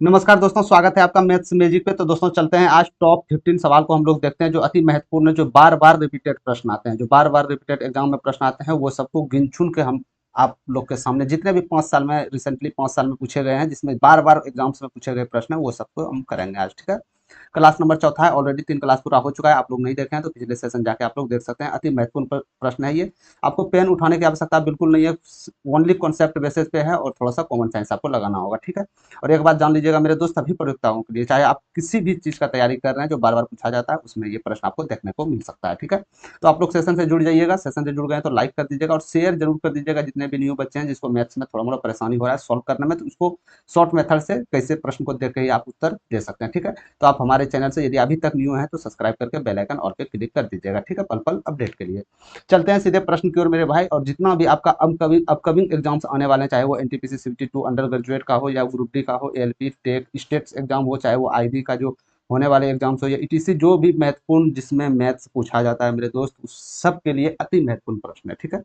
नमस्कार दोस्तों, स्वागत है आपका मैथ्स मैजिक पे। तो दोस्तों चलते हैं, आज टॉप 15 सवाल को हम लोग देखते हैं जो अति महत्वपूर्ण है, जो बार बार रिपीटेड प्रश्न आते हैं, जो बार बार रिपीटेड एग्जाम में प्रश्न आते हैं, वो सबको गिन चुन के हम आप लोग के सामने जितने भी 5 साल में रिसेंटली 5 साल में पूछे गए हैं, जिसमें बार बार एग्जाम्स में पूछे गए प्रश्न है, वो सबको हम करेंगे आज। ठीक है। क्लास नंबर चौथा है, ऑलरेडी 3 क्लास पूरा हो चुका है। आप लोग नहीं देखे हैं तो पिछले सेशन जाके आप लोग देख सकते हैं। अति महत्वपूर्ण प्रश्न है ये। आपको पेन उठाने की आवश्यकता बिल्कुल नहीं है, ओनली कॉन्सेप्ट बेसिस पे है और थोड़ा सा कॉमन सेंस आपको लगाना होगा। ठीक है। और एक बात जान लीजिएगा मेरे दोस्त, सभी प्रयोक्ताओं के लिए, चाहे आप किसी भी चीज़ का तैयारी कर रहे हैं जो बार बार पूछा जाता है, उसमें ये प्रश्न आपको देखने को मिल सकता है। ठीक है। तो आप लोग सेशन से जुड़ जाइएगा, सेशन से जुड़ गए तो लाइक कर दीजिएगा और शेयर जरूर कर दीजिएगा। जितने भी न्यू बच्चे हैं जिसको मैथ्स में थोड़ा मोड़ा परेशानी हो रहा है सॉल्व करने में, तो उसको शॉर्ट मेथड से कैसे प्रश्न को देख के ही आप उत्तर दे सकते हैं। ठीक है। तो आप हमारे चैनल से यदि अभी तक न्यू हैं तो सब्सक्राइब करके बेल आइकन ऑल पे क्लिक कर दीजिएगा। ठीक है, पल पल अपडेट के लिए। चलते हैं सीधे प्रश्न की ओर मेरे भाई। और जितना भी आपका अपकमिंग एग्जाम्स आने वाले हैं, चाहे वो एनटीपीसी सीटी 2 अंडर ग्रेजुएट का हो या ग्रुप डी का हो, एलपी टेक स्टेट्स एग्जाम हो, चाहे वो आईबी का जो होने वाले एग्जाम्स हो, या ईटीसी जो भी महत्वपूर्ण जिसमें मैथ्स पूछा जाता है मेरे दोस्त, उस सब के लिए अति महत्वपूर्ण प्रश्न है। ठीक है।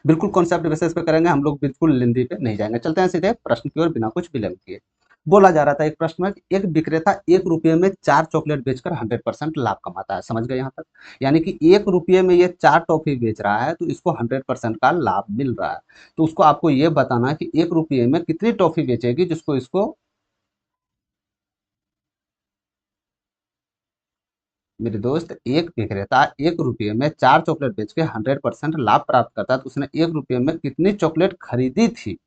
बिल्कुल कॉन्सेप्ट बेसिस पे करेंगे हम लोग, बिल्कुल लिंदी पे नहीं जाएंगे। चलते हैं सीधे प्रश्न की ओर बिना कुछ विलंब किए। बोला जा रहा था एक प्रश्न में कि एक विक्रेता 1 रुपये में 4 चॉकलेट बेचकर 100% लाभ कमाता है। समझ गए यहाँ तक? यानी कि 1 रुपये में ये 4 टॉफी बेच रहा है तो इसको 100% का लाभ मिल रहा है। तो उसको आपको ये बताना है कि 1 रुपये में कितनी टॉफी बेचेगी जिसको इसको, मेरे दोस्त, एक विक्रेता 1 रुपये में 4 चॉकलेट बेच के 100% लाभ प्राप्त करता है, तो उसने 1 रुपये में कितनी चॉकलेट खरीदी थी।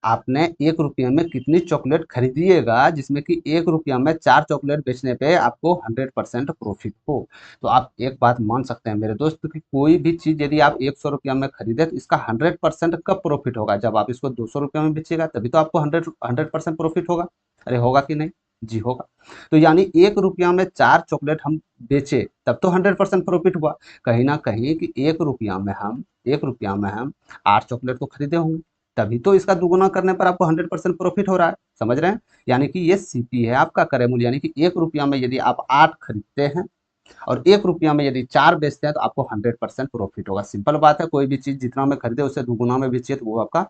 आपने 1 रुपये में कितनी चॉकलेट खरीदिएगा जिसमें कि 1 रुपया में 4 चॉकलेट बेचने पे आपको 100% प्रॉफिट हो। तो आप एक बात मान सकते हैं मेरे दोस्त कि कोई भी चीज़ यदि आप 100 रुपया में खरीदे तो इसका 100% कब प्रॉफिट होगा, जब आप इसको 200 रुपया में बेचिएगा, तभी तो आपको 100% प्रॉफिट होगा। अरे होगा कि नहीं? जी होगा। तो यानी 1 रुपया में 4 चॉकलेट हम बेचे तब तो 100% प्रॉफिट हुआ। कहीं ना कहीं कि 1 रुपया में हम 8 चॉकलेट तो खरीदे होंगे, तभी तो इसका दुगुना करने पर आपको 100% प्रॉफिट हो रहा है। समझ रहे हैं? यानी कि ये सीपी है आपका क्रय मूल्य। यानी कि 1 रुपया में यदि आप 8 खरीदते हैं और 1 रुपया में यदि 4 बेचते हैं तो आपको 100% प्रॉफिट होगा। सिंपल बात है, कोई भी चीज जितना में खरीदे उससे दुगुना में बेचिए तो वो आपका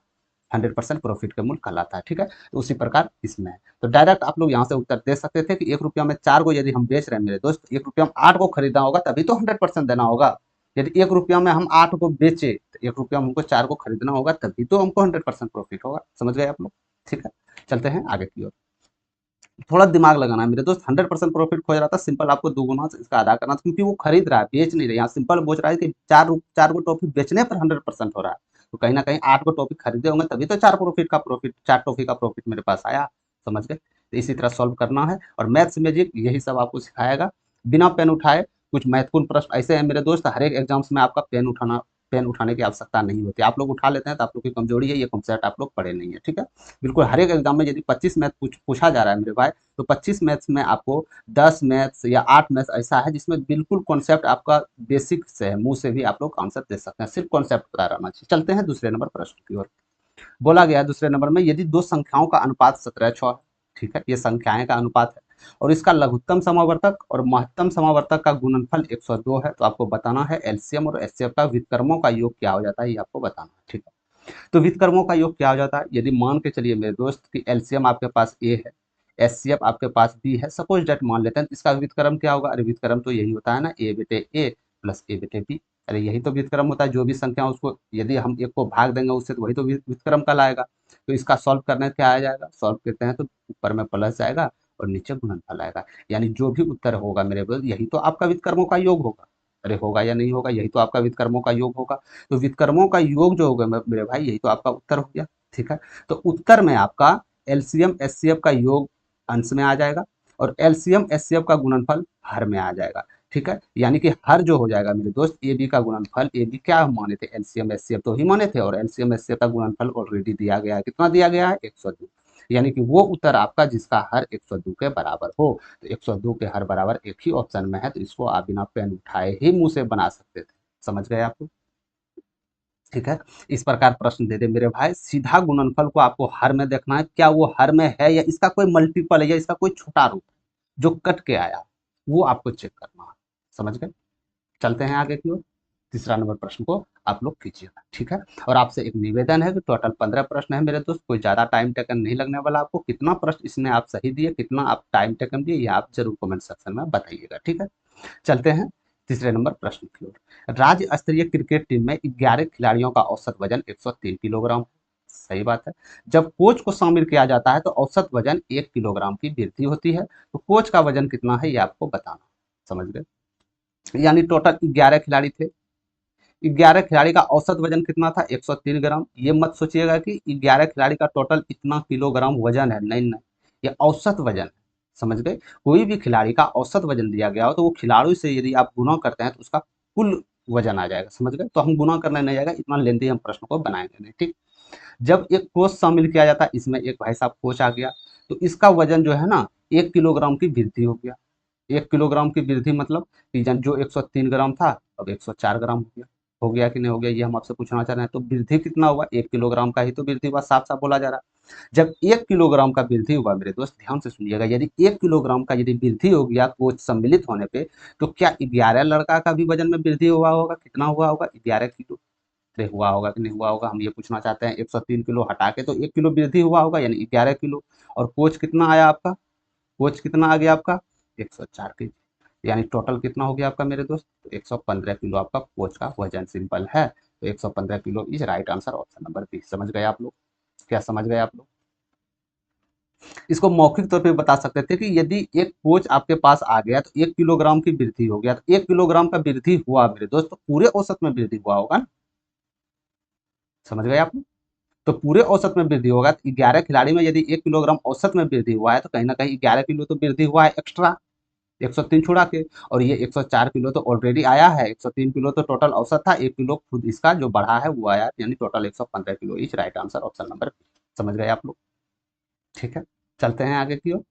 100% प्रॉफिट का मूल्य कहलाता है। ठीक है। तो उसी प्रकार इसमें है। तो डायरेक्ट आप लोग यहाँ से उत्तर दे सकते थे कि 1 रुपया में 4 को यदि हम बेच रहे हैं मेरे दोस्त, 1 रुपया में 8 को खरीदना होगा तभी तो 100% देना होगा। यदि 1 रुपया में हम 8 को बेचे तो 1 रुपया में हमको 4 को खरीदना होगा तभी तो हमको 100% प्रॉफिट होगा। समझ गए आप लोग? ठीक है। चलते हैं आगे की ओर। थोड़ा दिमाग लगाना है मेरे दोस्त। 100% प्रॉफिट खोज रहा था, सिंपल आपको दुगुना से इसका आधा करना था, क्योंकि वो खरीद रहा है, बेच नहीं रहा है। यहाँ सिंपल बोल रहा है कि 4 को टॉफी बेचने पर 100% हो रहा है। तो कहीं ना कहीं 8 को टॉफी खरीदे होंगे तभी तो 4 टॉफी का प्रॉफिट मेरे पास आया। समझ गए? तो इसी तरह सॉल्व करना है और मैथ्स मैजिक यही सब आपको सिखाएगा बिना पेन उठाए। कुछ महत्वपूर्ण प्रश्न ऐसे हैं मेरे दोस्त, हर एक एग्जाम्स में आपका पेन उठाने की आवश्यकता नहीं होती। आप लोग उठा लेते हैं तो आप लोग की कमजोरी है, ये कॉन्सेप्ट आप लोग पढ़े नहीं है। ठीक है। बिल्कुल हर एक एग्जाम में यदि 25 मैथ पूछा जा रहा है मेरे भाई, तो 25 मैथ्स में आपको 10 मैथ्स या 8 मैथ्स ऐसा है जिसमें बिल्कुल कॉन्सेप्ट आपका बेसिक से है, मुंह से भी आप लोग आंसर दे सकते हैं, सिर्फ कॉन्सेप्ट पता रहना चाहिए। चलते हैं दूसरे नंबर प्रश्न की ओर। बोला गया है दूसरे नंबर में, यदि दो संख्याओं का अनुपात 17:6 है, ठीक है, ये संख्याएं का अनुपात है, और इसका लघुत्तम समावर्तक और महत्तम समावर्तक का गुणनफल 102 है, तो आपको बताना है एलसीएम और एचसीएफ का व्युत्क्रमों का योग क्या हो जाता है, ये आपको बताना है। ठीक है। तो व्युत्क्रमों का योग क्या हो जाता है, यदि मान के चलिए मेरे दोस्त कि एलसीएम आपके पास ए है, एचसीएफ आपके पास बी है, सपोज डेट मान लेते हैं, तो इसका व्युत्क्रम क्या होगा? अरे व्युत्क्रम तो यही होता है ना, ए बेटे ए प्लस ए बेटे बी। अरे यही तो व्युत्क्रम होता है, जो भी संख्या उसको यदि हम एक को भाग देंगे उससे तो वही तो व्युत्क्रम कहलाएगा। तो इसका सॉल्व करने क्या आ जाएगा? सॉल्व करते हैं तो ऊपर में प्लस जाएगा और नीचे गुणनफल आएगा। यानी जो भी उत्तर होगा मेरे पास यही तो आपका व्युत्क्रमों का योग होगा। अरे होगा या नहीं होगा? यही तो आपका व्युत्क्रमों का योग होगा। तो व्युत्क्रमों का योग जो होगा मेरे भाई, यही तो आपका उत्तर हो गया। ठीक है। तो उत्तर में आपका एलसीएम एचसीएफ का योग अंश में आ जाएगा और एलसीएम एचसीएफ का गुणनफल हर में आ जाएगा। ठीक है। यानी कि हर जो हो जाएगा मेरे दोस्त, ए बी का गुणनफल, ए बी क्या हम माने थे? एलसीएम एचसीएफ तो ही माने थे, और एलसीएम एचसीएफ का गुणनफल ऑलरेडी दिया गया है। कितना दिया गया है? 102। यानी कि वो उत्तर आपका जिसका हर 102 के बराबर हो। तो 102 के हर बराबर एक ही ऑप्शन में है, तो इसको आप बिना पेन उठाए ही मुंह से बना सकते थे। समझ गए आप? ठीक है। इस प्रकार प्रश्न दे दे मेरे भाई, सीधा गुणनफल को आपको हर में देखना है, क्या वो हर में है या इसका कोई मल्टीपल है या इसका कोई छोटा रूप है जो कट के आया, वो आपको चेक करना है। समझ गए? चलते हैं आगे की ओर, तीसरा नंबर प्रश्न को आप लोग कीजिएगा, ठीक है। और आपसे एक निवेदन है कि टोटल 15 प्रश्न है मेरे दोस्त, कोई ज़्यादा टाइम टेकन नहीं लगने वाला आपको। कितना प्रश्न इसमें आप सही दिए, कितना आप टाइम टेकन दिए, ये आप जरूर कमेंट सेक्शन में बताइएगा, ठीक है। चलते हैं तीसरे नंबर प्रश्न की ओर। राज्य स्तरीय क्रिकेट टीम में 11 खिलाड़ियों का औसत वजन 103 किलोग्राम। सही बात है। जब कोच को शामिल किया जाता है तो औसत वजन 1 किलोग्राम की वृद्धि होती है। तो कोच का वजन कितना है ये आपको बताना। समझ गए। यानी टोटल 11 खिलाड़ी थे। 11 खिलाड़ी का औसत वजन कितना था, 103 ग्राम। ये मत सोचिएगा कि 11 खिलाड़ी का टोटल इतना किलोग्राम वजन है, नहीं नहीं, ये औसत वजन है। समझ गए। कोई भी खिलाड़ी का औसत वजन दिया गया हो तो वो खिलाड़ी से यदि आप गुना करते हैं तो उसका कुल वजन आ जाएगा। समझ गए। तो हम गुना करने नहीं जाएगा, इतना लेंथी हम प्रश्न को बनाएंगे नहीं, ठीक। जब एक कोच शामिल किया जाता है, इसमें एक भाई साहब कोच आ गया, तो इसका वजन जो है ना 1 किलोग्राम की वृद्धि हो गया। 1 किलोग्राम की वृद्धि मतलब कि जो 103 ग्राम था अब 104 ग्राम हो गया। हो गया कि नहीं हो गया, ये हम आपसे पूछना चाह रहे हैं। तो वृद्धि कितना हुआ, 1 किलोग्राम का ही तो वृद्धि हुआ, साफ साफ बोला जा रहा है। जब 1 किलोग्राम का वृद्धि हुआ मेरे दोस्त, ध्यान से सुनिएगा, यदि 1 किलोग्राम का यदि वृद्धि हो गया कोच सम्मिलित होने पे, तो क्या 11 लड़का का भी वजन में वृद्धि हुआ होगा, कितना हुआ होगा, 11 किलो। अरे हुआ होगा कि नहीं हुआ होगा, हम ये पूछना चाहते हैं। 103 किलो हटा के तो 1 किलो वृद्धि हुआ होगा, यानी 11 किलो। और कोच कितना आया आपका, कोच कितना आ गया आपका, 104 के। यानी टोटल कितना हो गया आपका मेरे दोस्त, तो 115 किलो आपका कोच का वजन सिंपल है। तो 115 kilo is right answer, option number B. समझ गए आप लोग, क्या समझ गए आप लोग। इसको मौखिक तौर पे बता सकते थे कि यदि एक कोच आपके पास आ गया तो 1 किलोग्राम की वृद्धि हो गया, तो 1 किलोग्राम का वृद्धि हुआ मेरे दोस्त, तो पूरे औसत में वृद्धि हुआ होगा ना। समझ गए आप लोग। तो पूरे औसत में वृद्धि होगा, तो 11 खिलाड़ी में यदि 1 किलोग्राम औसत में वृद्धि हुआ है तो कहीं ना कहीं 11 किलो तो वृद्धि हुआ है एक्स्ट्रा, 103 छुड़ा के। और ये 104 किलो तो ऑलरेडी आया है, 103 किलो तो टोटल औसत था, 1 किलो खुद इसका जो बढ़ा है वो आया, यानी total 115 kilo each right answer, option number B. समझ गए आप लोग, ठीक है। चलते हैं आगे की ओर।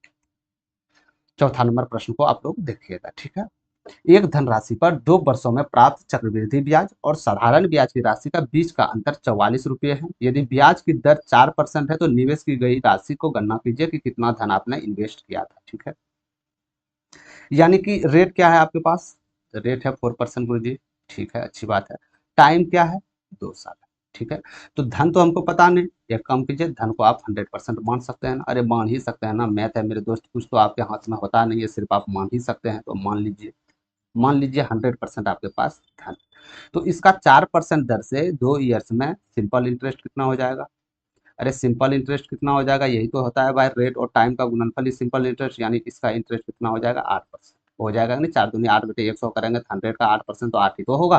चौथा नंबर प्रश्न को आप लोग देखिएगा, ठीक है। एक धनराशि पर 2 वर्षों में प्राप्त चक्रवृद्धि ब्याज और साधारण ब्याज की राशि का बीच का अंतर 44 रुपये है। यदि ब्याज की दर 4% है तो निवेश की गई राशि को गणना कीजिए कि कितना धन आपने इन्वेस्ट किया था, ठीक है। यानी कि रेट क्या है आपके पास, रेट है 4% गुरु जी, ठीक है, अच्छी बात है। टाइम क्या है, 2 साल है, ठीक है। तो धन तो हमको पता नहीं, एक काम कीजिए, धन को आप 100% मान सकते हैं ना, अरे मान ही सकते हैं ना, मैथ है मेरे दोस्त, कुछ तो आपके हाथ में होता नहीं है, सिर्फ आप मान ही सकते हैं, तो मान लीजिए। मान लीजिए 100% आपके पास धन। तो इसका 4% दर से 2 ईयर्स में सिंपल इंटरेस्ट कितना हो जाएगा। अरे सिंपल इंटरेस्ट कितना हो जाएगा, यही तो होता है भाई, रेट और टाइम का गुणनफल ही सिंपल इंटरेस्ट, यानी इसका इंटरेस्ट कितना हो जाएगा, 8% हो जाएगा। नहीं, 4 दूनी 8 बटे 100 करेंगे तो 100 का 8% तो 8 ही तो होगा।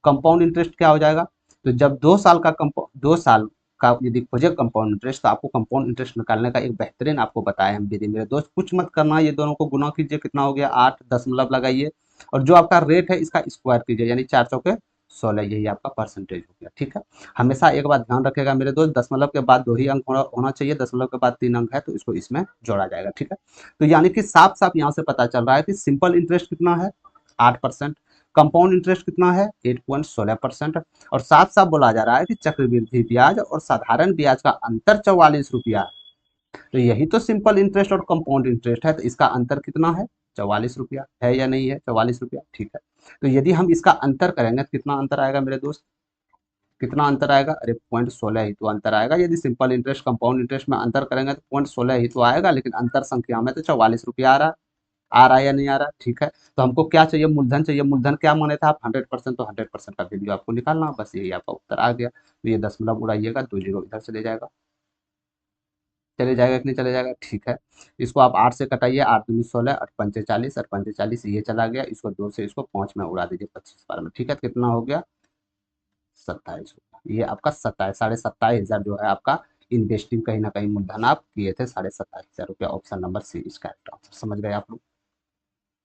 कंपाउंड इंटरेस्ट क्या हो जाएगा, तो जब 2 साल का 2 साल का यदि खोजे कंपाउंड इंटरेस्ट, तो आपको कंपाउंड इंटरेस्ट निकालने का एक बेहतरीन आपको बताया हम विधि मेरे दोस्त, कुछ मत करना, ये दोनों को गुना कीजिए, कितना हो गया 8 दशमलव लगाइए, और जो आपका रेट है इसका स्क्वायर कीजिए, यानी 4 चौके 16, यही आपका परसेंटेज हो गया, ठीक है। हमेशा एक बात ध्यान रखेगा मेरे दोस्त, दशमलव के बाद 2 ही अंक होना चाहिए, दशमलव के बाद 3 अंक है तो इसको इसमें जोड़ा जाएगा, ठीक है। तो यानी कि साफ साफ यहाँ से पता चल रहा है कि सिंपल इंटरेस्ट कितना है, 8%, कंपाउंड इंटरेस्ट कितना है, 8.16%, और साफ साफ बोला जा रहा है कि चक्रवृद्धि ब्याज और साधारण ब्याज का अंतर 44 रुपया। तो यही तो सिंपल इंटरेस्ट और कंपाउंड इंटरेस्ट है, तो इसका अंतर कितना है, 44 रुपया है या नहीं है, 44 रुपया, ठीक है। तो यदि हम इसका अंतर करेंगे तो कितना अंतर आएगा मेरे दोस्त, कितना अंतर आएगा, अरे 0.16 ही तो अंतर आएगा। यदि सिंपल इंटरेस्ट कंपाउंड इंटरेस्ट में अंतर करेंगे तो 0.16 ही तो आएगा, लेकिन अंतर संख्या में तो 44 रुपया आ रहा है या नहीं आ रहा, ठीक है। तो हमको क्या चाहिए, मूलधन चाहिए। मूलधन क्या माने थे आप, 100%, तो 100% का वैल्यू आपको निकालना, बस यही आपका उत्तर आ गया। तो ये दशमलव उड़ाइएगा, 2 जीरो इधर चले जाएगा, चले जाएगा कि नहीं चले जाएगा, ठीक है। इसको आप 8 से कटाइए, 8 दूनी 16, 8 पंचे 40, 8 पंचे 40, ये चला गया, इसको 2 से इसको 5 में उड़ा दीजिए 25 बार में, ठीक है। तो कितना हो गया, 27। ये आपका 27,27,500 जो है आपका इन्वेस्टिंग, कहीं ना कहीं मूलधन आप किए थे 27,500 रुपया, ऑप्शन नंबर सी इसका आंसर। समझ गए आप लोग,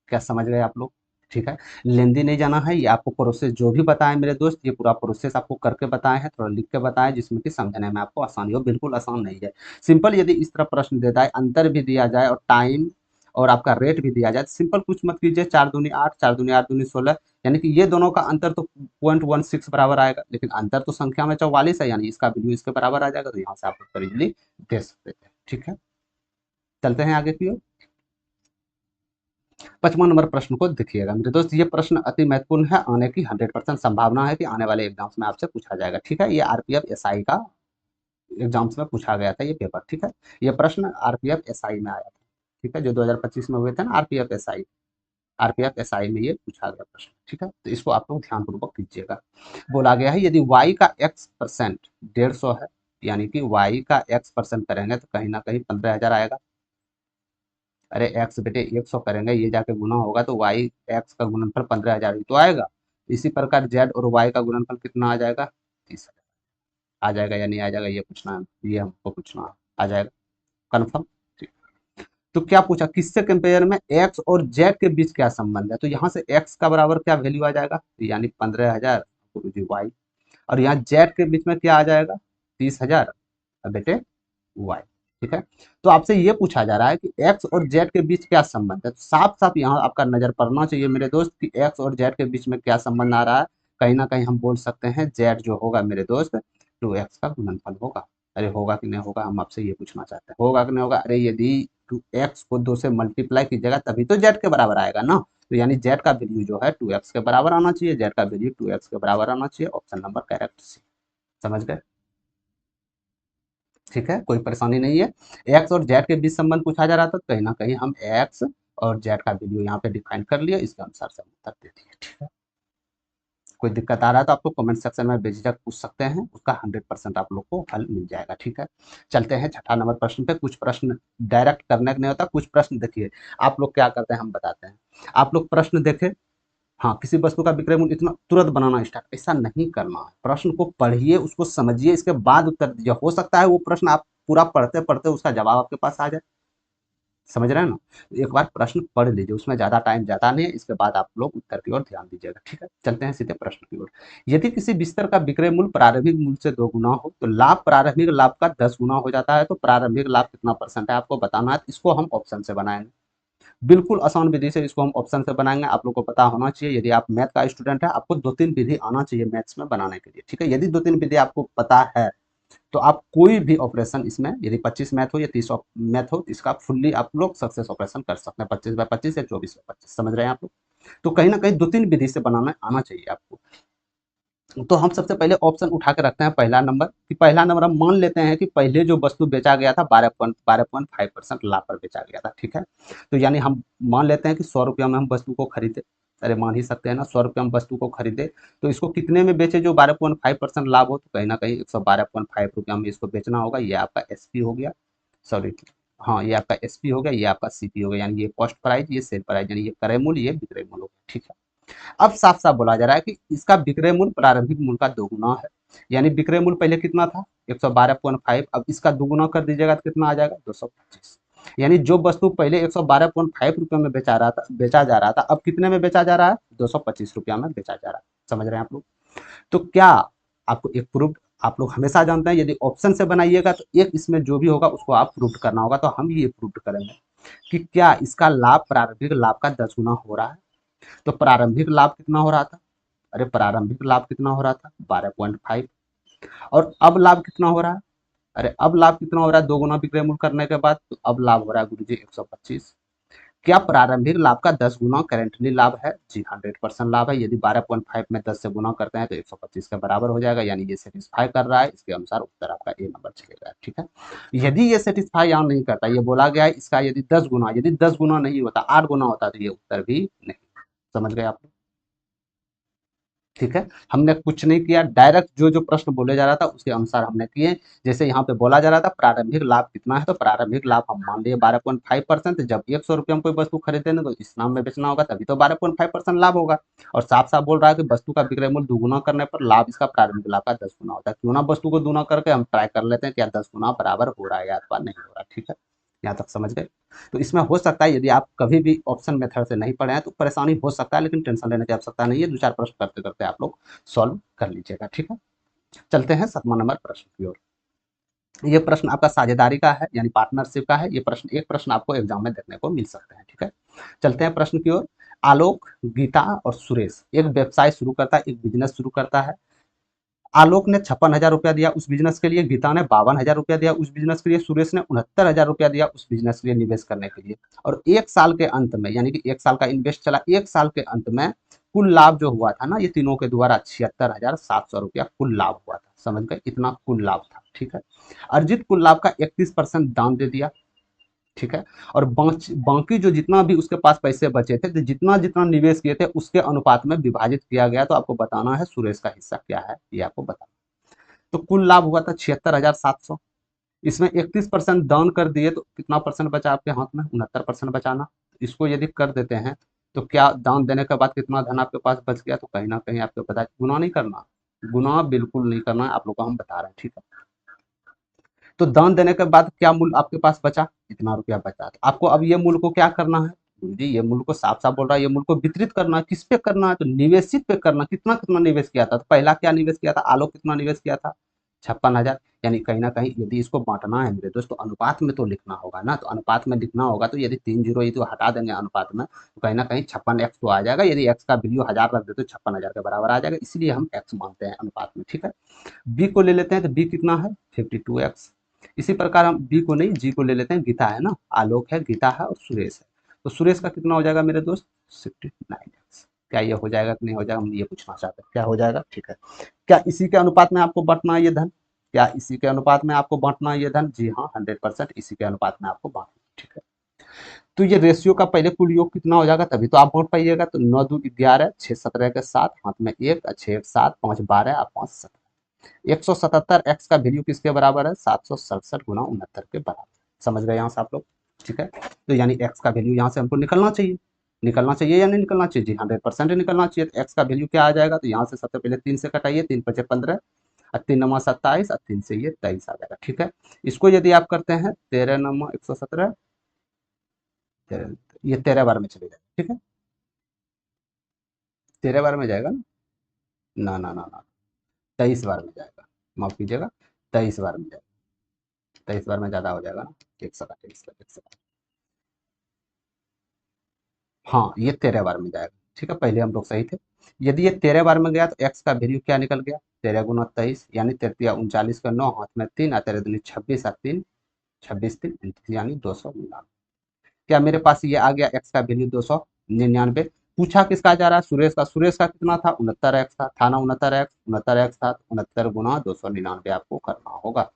क्या समझ गए आप लोग, ठीक है। लेंदी नहीं जाना है, ये आपको प्रोसेस जो भी बताएं मेरे दोस्त, ये पूरा प्रोसेस आपको करके बताए हैं, थोड़ा लिख के बताएं, जिसमें कि समझने में आपको आसानी हो, बिल्कुल आसान नहीं है। सिंपल यदि इस तरह प्रश्न देता है, अंतर भी दिया जाए और टाइम और आपका रेट भी दिया जाए, सिंपल कुछ मत कीजिए, 4 दूनी 8, 4 दूनी 8 दूनी 16, यानी कि ये दोनों का अंतर तो 0.16 बराबर आएगा, लेकिन अंतर तो संख्या में 44 है, यानी इसका वैल्यू इसके बराबर आ जाएगा, तो यहाँ से आप उत्तर इजिली दे सकते हैं, ठीक है। चलते हैं आगे की ओर। 55 नंबर प्रश्न को देखिएगा मेरे दोस्त, ये प्रश्न अति महत्वपूर्ण है, आने की 100% संभावना है कि आने वाले एग्जाम्स में आपसे पूछा जाएगा। ठीक है, ये आरपीएफ एसआई का एग्जाम्स में पूछा गया था ये पेपर। ठीक है, ये प्रश्न आरपीएफ एसआई में आया था। ठीक है, जो 2025 में हुए थे ना आरपीएफ एसआई, आरपीएफ एसआई में ये पूछा गया प्रश्न। ठीक है, तो इसको आप लोग ध्यानपूर्वक कीजिएगा। बोला गया है यदि y का x% 150 है, यानी कि y का x% करेंगे तो कहीं ना कहीं 15,000 आएगा। अरे x बेटे 100 करेंगे, ये जाके गुना होगा तो y x का गुणनफल 15,000 ही तो आएगा। इसी प्रकार z और y का गुणनफल कितना आ जाएगा? 30,000 आ जाएगा या नहीं आ जाएगा, ये पूछना है, ये हमको पूछना है। आ जाएगा कन्फर्म। ठीक। तो क्या पूछा, किससे कंपेयर में x और z के बीच क्या संबंध है? तो यहाँ से x का बराबर क्या वैल्यू आ जाएगा, यानी 15,000 गुरुजी y, और यहाँ z के बीच में क्या आ जाएगा, 30,000 बेटे y। ठीक है, तो आपसे ये पूछा जा रहा है कि x और z के बीच क्या संबंध है। तो साफ साफ यहाँ आपका नजर पड़ना चाहिए मेरे दोस्त कि x और z के बीच में क्या संबंध आ रहा है। कहीं ना कहीं हम बोल सकते हैं z जो होगा मेरे दोस्त 2x का गुणनफल होगा। अरे होगा कि नहीं होगा, हम आपसे ये पूछना चाहते हैं, होगा कि नहीं होगा? अरे यदि 2x को 2 से मल्टीप्लाई कीजिएगा तभी तो z के बराबर आएगा ना। तो यानी z का वैल्यू जो है 2x के बराबर आना चाहिए, z का वैल्यू 2x के बराबर आना चाहिए। ऑप्शन नंबर करेक्ट सी। समझ गए? ठीक है, कोई परेशानी नहीं है। एक्स और जेड के बीच संबंध पूछा जा रहा था, कहीं ना कहीं हम एक्स और जेड का वैल्यू यहाँ पे डिफाइन कर लिया, इसके अनुसार से हम उत्तर दे दिए। ठीक है, कोई दिक्कत आ रहा है तो आप लोग कमेंट सेक्शन में बेझिझक पूछ सकते हैं, उसका 100% आप लोग को हल मिल जाएगा। ठीक है, चलते हैं छठा नंबर प्रश्न पे। कुछ प्रश्न डायरेक्ट करने का नहीं होता, कुछ प्रश्न देखिए आप लोग क्या करते हैं हम बताते हैं। आप लोग प्रश्न देखें, हाँ, किसी वस्तु का विक्रय मूल्य इतना तुरंत बनाना स्टार्ट, ऐसा नहीं करना है। प्रश्न को पढ़िए, उसको समझिए, इसके बाद उत्तर दीजिए। हो सकता है वो प्रश्न आप पूरा पढ़ते पढ़ते उसका जवाब आपके पास आ जाए। समझ रहे हैं ना? एक बार प्रश्न पढ़ लीजिए, उसमें ज्यादा टाइम जाता नहीं है, इसके बाद आप लोग उत्तर की ओर ध्यान दीजिएगा। ठीक है, चलते हैं सीधे प्रश्न की ओर। यदि किसी बिस्तर का विक्रय मूल्य प्रारंभिक मूल्य से 2 गुना हो तो लाभ प्रारंभिक लाभ का 10 गुना हो जाता है, तो प्रारंभिक लाभ कितना परसेंट है आपको बताना है। इसको हम ऑप्शन से बनाएंगे, बिल्कुल आसान विधि से इसको हम ऑप्शन से बनाएंगे। आप लोग को पता होना चाहिए, यदि आप मैथ का स्टूडेंट है आपको 2-3 विधि आना चाहिए मैथ्स में बनाने के लिए। ठीक है, यदि 2-3 विधि आपको पता है तो आप कोई भी ऑपरेशन इसमें, यदि 25 मैथ हो या 30 मैथ हो, इसका फुल्ली आप लोग सक्सेस ऑपरेशन कर सकते हैं, 25/25 या 24/25। समझ रहे हैं आप लोग? तो कहीं ना कहीं 2-3 विधि से बनाना आना चाहिए आपको। तो हम सबसे पहले ऑप्शन उठा के रखते हैं पहला नंबर, कि पहला नंबर हम मान लेते हैं कि पहले जो वस्तु बेचा गया था 12.5% लाभ पर बेचा गया था। ठीक है, तो यानी हम मान लेते हैं कि 100 रुपया में हम वस्तु को खरीदे। अरे मान ही सकते हैं ना, 100 रुपया हम वस्तु को खरीदे, तो इसको कितने में बेचे जो 12.5% लाभ हो, तो कहीं ना कहीं 112.5 रुपया में इसको बेचना होगा। ये आपका एसपी हो गया, सॉरी, हाँ ये आपका एसपी हो गया, ये आपका सीपी हो गया, यानी ये कॉस्ट प्राइस, ये सेल प्राइस, यानी ये क्रय मूल्य, ये विक्रय मूल्य हो गया। ठीक है, अब साफ साफ बोला जा रहा है कि इसका विक्रय मूल्य प्रारंभिक मूल्य का 2 गुना है। यानी विक्रय मूल्य पहले कितना था, 112.5, अब इसका 2 गुना कर दीजिएगा तो कितना आ जाएगा, 225। यानी जो वस्तु पहले 112.5 रुपये में बेचा जा रहा था, अब कितने में बेचा जा रहा है, 225 रुपया में बेचा जा रहा है। समझ रहे हैं आप लोग? तो क्या आपको एक प्रूफ, आप लोग हमेशा जानते हैं यदि ऑप्शन से बनाइएगा तो एक इसमें जो भी होगा उसको आप प्रूफ करना होगा, तो हम ये प्रूफ करेंगे कि क्या इसका लाभ प्रारंभिक लाभ का 10 गुना हो रहा है। तो प्रारंभिक लाभ कितना हो रहा था, अरे प्रारंभिक लाभ कितना हो रहा था, 12.5, और अब लाभ कितना हो रहा है, अरे अब लाभ कितना हो रहा है, 2 गुना विक्रय मूल्य करने के बाद, तो अब लाभ हो रहा है गुरुजी 125। क्या प्रारंभिक लाभ का 10 गुना करेंटली लाभ है? जी 100% लाभ है। यदि 12.5 में 10 से गुना करते हैं तो 125 के बराबर हो जाएगा, यानी ये सेटिस्फाई कर रहा है, इसके अनुसार उत्तर आपका ए नंबर चलेगा। ठीक है, यदि ये सेटिस्फाई यहाँ नहीं करता, ये बोला गया है इसका यदि 10 गुना, यदि 10 गुना नहीं होता 8 गुना होता तो ये उत्तर भी नहीं। समझ गए आप? ठीक है, हमने कुछ नहीं किया, डायरेक्ट जो जो प्रश्न बोले जा रहा था उसके अनुसार हमने किए। जैसे यहाँ पे बोला जा रहा था प्रारंभिक लाभ कितना है, तो प्रारंभिक लाभ हम मान लिए 12.5%। जब 100 रुपये में कोई वस्तु खरीदे ना तो इस नाम में बेचना होगा, तभी तो 12.5% लाभ होगा। और साफ साफ बोल रहा है कि वस्तु का विक्रय मूल्य 2 गुना करने पर लाभ इसका प्रारंभिक लाभ का 10 गुना होता है। क्यों ना वस्तु को 2 गुना करके हम ट्राई कर लेते हैं क्या 10 गुना बराबर हो रहा है या अथवा नहीं हो रहा। ठीक है, यहाँ तक समझ गए? तो इसमें हो सकता है यदि आप कभी भी ऑप्शन मेथड से नहीं पढ़े हैं तो परेशानी हो सकता है, लेकिन टेंशन लेने की आवश्यकता नहीं है, 2-4 प्रश्न करते करते आप लोग सॉल्व कर लीजिएगा। ठीक है, चलते हैं 7वां नंबर प्रश्न की ओर। ये प्रश्न आपका साझेदारी का है, यानी पार्टनरशिप का है। ये प्रश्न, एक प्रश्न आपको एग्जाम में देखने को मिल सकते हैं। ठीक है, चलते हैं प्रश्न की ओर। आलोक, गीता और सुरेश एक व्यवसाय शुरू करता है, एक बिजनेस शुरू करता है। आलोक ने 56,000 रुपया दिया उस बिजनेस के लिए, गीता ने 52,000 रुपया दिया उस बिजनेस के लिए, सुरेश ने 69,000 रुपया दिया उस बिजनेस के लिए निवेश करने के लिए। और एक साल के अंत में, यानी कि एक साल का इन्वेस्ट चला, एक साल के अंत में कुल लाभ जो हुआ था ना ये तीनों के द्वारा 76,700 रुपया कुल लाभ हुआ था। समझ गए, इतना कुल लाभ था। ठीक है, अर्जित कुल लाभ का 31% दान दे दिया। ठीक है, और बाकी जो जितना भी उसके पास पैसे बचे थे, तो जितना जितना निवेश किए थे उसके अनुपात में विभाजित किया गया। तो आपको बताना है सुरेश का हिस्सा क्या है, ये आपको बताना। तो कुल लाभ हुआ था 76,700। इसमें 31% दान कर दिए तो कितना परसेंट बचा आपके हाथ में, 69% बचाना। इसको यदि कर देते हैं तो क्या दान देने के बाद कितना धन आपके पास बच गया, तो कहीं ना कहीं आपको पता है गुना नहीं करना, गुना बिल्कुल नहीं करना है, आप लोग को हम बता रहे हैं। ठीक है, तो दान देने के बाद क्या मूल्य आपके पास बचा, इतना रुपया बचा। तो आपको अब ये मूल्य को क्या करना है जी, ये मूल्य को साफ साफ बोल रहा है, ये मूल्य को वितरित करना है। किस पे करना है, तो निवेशित पे करना। कितना कितना निवेश किया था, तो पहला क्या निवेश किया था, आलोक कितना निवेश किया था, 56,000। यानी कहीं ना कहीं यदि इसको बांटना है मेरे दोस्तों, अनुपात में तो लिखना होगा ना। तो अनुपात में लिखना होगा तो यदि 3 जीरो यदि हटा देंगे अनुपात में, तो कहीं ना कहीं 56x तो आ जाएगा। यदि x का वैल्यू 1000 रख दे तो 56,000 के बराबर आ जाएगा, इसलिए हम x मानते हैं अनुपात में। ठीक है, बी को ले लेते हैं, तो बी कितना है 52x। इसी प्रकार हम बी को नहीं, जी को ले लेते हैं। गीता है ना, आलोक है, गीता है और सुरेश है। तो सुरेश का कितना हो जाएगा मेरे दोस्त, 69x। क्या ये हो जाएगा कि नहीं हो जाएगा, हम ये पूछना चाहते हैं, क्या हो जाएगा। ठीक है, क्या इसी के अनुपात में आपको बांटना है ये धन, क्या इसी के अनुपात में आपको बांटना है ये धन, जी हाँ 100% इसी के अनुपात में आपको बांटना। ठीक है, तो ये रेशियो का पहले कुल योग कितना हो जाएगा, तभी तो आप बांट पाइएगा। तो 9 2 11, 6 17 के 7, हाथ में 1, 6 1 7, 5 12 और 5 17। 177x का वैल्यू किसके बराबर है, 767 गुना 69 के बराबर। समझ गए यहाँ से आप लोग। ठीक है, तो यानी x का वैल्यू यहाँ से हमको निकलना चाहिए, निकलना चाहिए या नहीं निकलना चाहिए, जी 100% निकलना चाहिए। तो x का वैल्यू क्या आ जाएगा, तो यहाँ से सबसे पहले 3 से कटाइए, 3 5 15 और 3 9 27 और 3 से ये 23 आ जाएगा। ठीक है, इसको यदि आप करते हैं 13 9 117, ये 13 बार में चले जाएगा। ठीक है, 13 बार में जाएगा ना, ना ना ना ना, 23 बार में जाएगा, माफ कीजिएगा, 23 बार में जाएगा। 23 बार में ज़्यादा हो जाएगा ना, एक सेकंड एक सेकंड एक सेकंड, हाँ ये 13 बार में जाएगा। ठीक है, पहले हम लोग सही थे। यदि ये 13 बार में गया तो एक्स का वैल्यू क्या निकल गया, 13 गुना 23 यानी 33 39 का 9, हाथ में 3 तेरह दूनी 26 और 3 26 3 यानी 299। क्या मेरे पास ये आ गया एक्स का वैल्यू 299। पूछा किसका जा रहा है, सुरेश का। सुरेश का कितना था, 69x था ना, 69x था, 69 गुना 299 आपको करना होगा।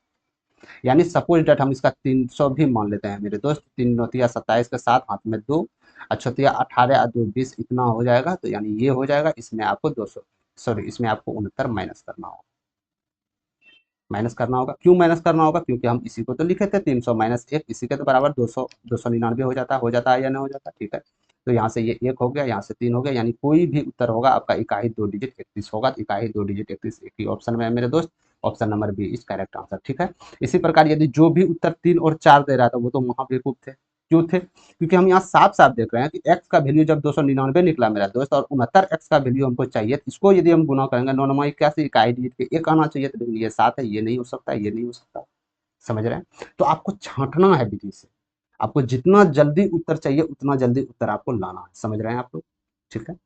यानी सपोज डेट हम इसका 300 भी मान लेते हैं मेरे दोस्त, 3 नौतिया 27 के साथ, हाथ में 2, अछतिया 18 और 2 20, इतना हो जाएगा। तो यानी ये हो जाएगा, इसमें आपको 200, सॉरी इसमें आपको 69 माइनस करना होगा। माइनस करना होगा, क्यों माइनस करना होगा, क्योंकि हम इसी को तो लिखे थे 300 माइनस 1, इसी के तो बराबर 200, 299 हो जाता है या नहीं हो जाता। ठीक है, तो यहाँ से ये 1 हो गया, यहाँ से 3 हो गया, यानी कोई भी उत्तर होगा आपका इकाई 2 डिजिट 31 होगा। तो इकाई 2 डिजिट 31 एक ही ऑप्शन में है मेरे दोस्त, option number B is correct answer. ठीक है, इसी प्रकार यदि जो भी उत्तर 3 और 4 दे रहा था वो तो महाबेवकूफ थे। क्यों थे, क्योंकि हम यहाँ साफ साफ देख रहे हैं कि x का वैल्यू जब 299 निकला मेरा दोस्त, और 69x का वैल्यू हमको चाहिए, तो इसको यदि हम गुना करेंगे 9 9 81, इकाई डिजिट के 1 आना चाहिए, तो ये 7 है, ये नहीं हो सकता, ये नहीं हो सकता। समझ रहे हैं, तो आपको छांटना है विधि से, आपको जितना जल्दी उत्तर चाहिए उतना जल्दी उत्तर आपको लाना है। समझ रहे हैं आप लोग। ठीक है,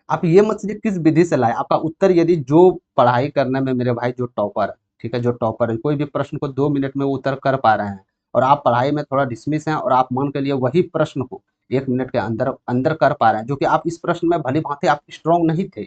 आप ये मत सोचिए किस विधि से लाए आपका उत्तर, यदि जो पढ़ाई करने में मेरे भाई जो टॉपर है, ठीक है, जो टॉपर है, कोई भी प्रश्न को 2 मिनट में वो उत्तर कर पा रहे हैं, और आप पढ़ाई में थोड़ा डिसमिस हैं, और आप मान के लिए वही प्रश्न को 1 मिनट के अंदर अंदर कर पा रहे हैं, जो कि आप इस प्रश्न में भली भांति आप स्ट्रांग नहीं थे,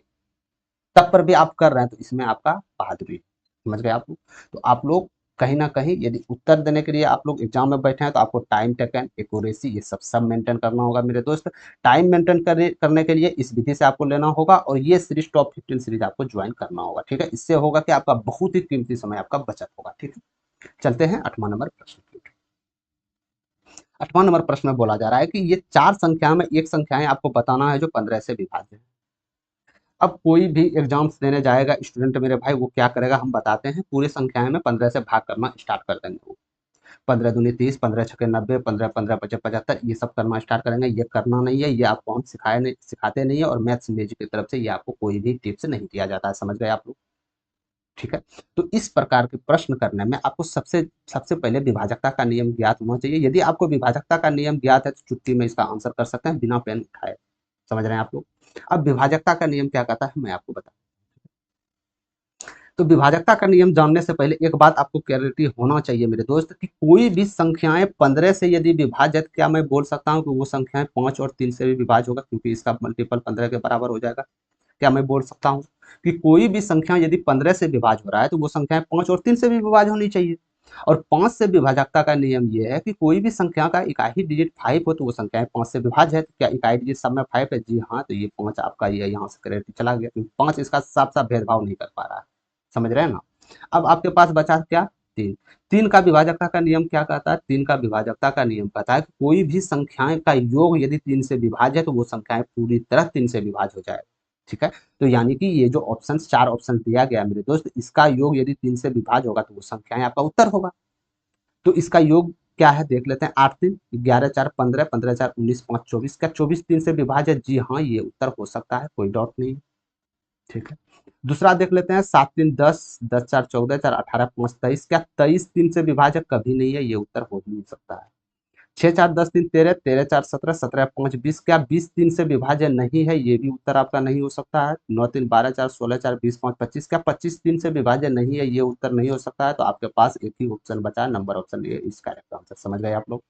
तब पर भी आप कर रहे हैं, तो इसमें आपका बहादुरी है। समझ गए आप लोग। तो आप लोग कहीं ना कहीं यदि उत्तर देने के लिए आप लोग एग्जाम में बैठे हैं, तो आपको टाइम टेकन, एक्यूरेसी, ये सब मेंटेन करना होगा मेरे दोस्त। टाइम मेंटेन करने के लिए इस विधि से आपको लेना होगा, और ये सीरीज टॉप 15 सीरीज आपको ज्वाइन करना होगा। ठीक है, इससे होगा कि आपका बहुत ही कीमती समय आपका बचत होगा। ठीक है, चलते हैं 8वां नंबर प्रश्न की। 8वां नंबर प्रश्न में बोला जा रहा है कि ये 4 संख्या में एक संख्याएं आपको बताना है जो 15 से विभाज्य है। अब कोई भी एग्जाम्स देने जाएगा स्टूडेंट मेरे भाई, वो क्या करेगा हम बताते हैं, पूरी संख्याएं में 15 से भाग करना स्टार्ट कर देंगे वो। 15 दूनी 30, 15 छक्के 90, 15 15 पचे 75, ये सब करना स्टार्ट करेंगे। ये करना नहीं है, ये आपको हम सिखाते नहीं है, और मैथ्स म्यूजिक की तरफ से ये आपको कोई भी टिप्स नहीं दिया जाता है। समझ गए आप लोग। ठीक है, तो इस प्रकार के प्रश्न करने में आपको सबसे सबसे पहले विभाजकता का नियम ज्ञात होना चाहिए। यदि आपको विभाजकता का नियम ज्ञात है तो चुटकी में इसका आंसर कर सकते हैं बिना पेन उठाए। समझ रहे हैं आप लोग। अब विभाजकता का नियम क्या कहता है मैं आपको बता, तो विभाजकता का नियम जानने से पहले एक बात आपको क्लैरिटी होना चाहिए मेरे दोस्त, कि कोई भी संख्याएं 15 से यदि विभाजित, क्या मैं बोल सकता हूं कि वो संख्याएं 5 और 3 से भी विभाज्य होगा, क्योंकि इसका मल्टीपल 15 के बराबर हो जाएगा। क्या मैं बोल सकता हूं कि कोई भी संख्या यदि 15 से विभाज्य हो रहा है तो वो संख्याएं 5 और 3 से भी विभाज्य होनी चाहिए। और 5 से विभाजकता का नियम ये है कि कोई भी संख्या का इकाई डिजिट 5 हो तो वो संख्याएं 5 से विभाज्य है। तो क्या इकाई डिजिट सब में 5 है? जी हाँ, तो ये 5 आपका ये यहाँ से क्रेडिट चला गया, क्योंकि 5 इसका साफ साफ भेदभाव नहीं कर पा रहा है। समझ रहे हैं ना? अब आपके पास बचा क्या? 3। 3 का विभाजकता का नियम क्या कहता है? 3 का विभाजकता का नियम कहता है कि कोई भी संख्याएं का योग यदि 3 से विभाज्य है तो वो संख्याएं पूरी तरह 3 से विभाज्य हो जाए। ठीक है? तो यानी कि ये जो ऑप्शन 4 ऑप्शन दिया गया मेरे दोस्त, इसका योग यदि 3 से विभाज्य होगा तो वो संख्याएं आपका उत्तर होगा। तो इसका योग क्या है देख लेते हैं। 8 3 11 4 15 15 4 19 5 24। क्या 24 3 से विभाज्य है? जी हाँ, ये उत्तर हो सकता है, कोई डाउट नहीं। ठीक है, दूसरा देख लेते हैं। 7 3 10 10 4 14 4 18 5 23। क्या 23 3 से विभाजक? कभी नहीं है, ये उत्तर हो ही नहीं सकता है। 6 4 10 3 13 13 4 17 17 5 20। क्या 20 3 से विभाज्य नहीं है? ये भी उत्तर आपका नहीं हो सकता है। 9 3 12 4 16 4 20 5 25। क्या 25 3 से विभाज्य नहीं है? ये उत्तर नहीं हो सकता है। तो आपके पास एक ही ऑप्शन बचा है, नंबर ऑप्शन ए इस करेक्ट आंसर। समझ गए आप लोग?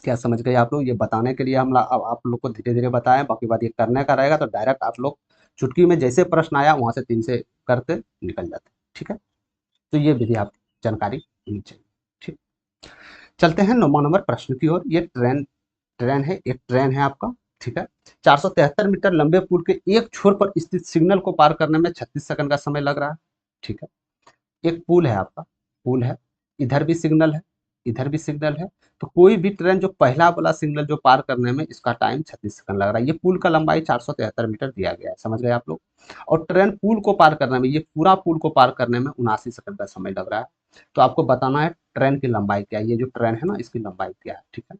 क्या समझ गए आप लोग? ये बताने के लिए हम अब आप लोग को धीरे धीरे बताएं, बाकी बात ये करने का रहेगा। तो डायरेक्ट आप लोग चुटकी में जैसे प्रश्न आया वहां से 3 से करते निकल जाते। ठीक है, तो ये विधि आप जानकारी होनी चाहिए। ठीक, चलते हैं 9वां नंबर प्रश्न की ओर। ये ट्रेन ट्रेन है, एक ट्रेन है आपका। ठीक है, 473 मीटर लंबे पुल के एक छोर पर स्थित सिग्नल को पार करने में 36 सेकंड का समय लग रहा है। ठीक है, एक पुल है आपका, पुल है, इधर भी सिग्नल है, इधर भी सिग्नल है। तो कोई भी ट्रेन जो पहला वाला सिग्नल जो पार करने में इसका टाइम 36 सेकंड लग रहा है। ये पुल का लंबाई 473 मीटर दिया गया है। समझ गए आप लोग? और ट्रेन पुल को पार करने में, ये पूरा पुल को पार करने में 79 सेकंड का समय लग रहा है। तो आपको बताना है ट्रेन की लंबाई क्या है। ये जो ट्रेन है ना, इसकी लंबाई क्या है। ठीक है,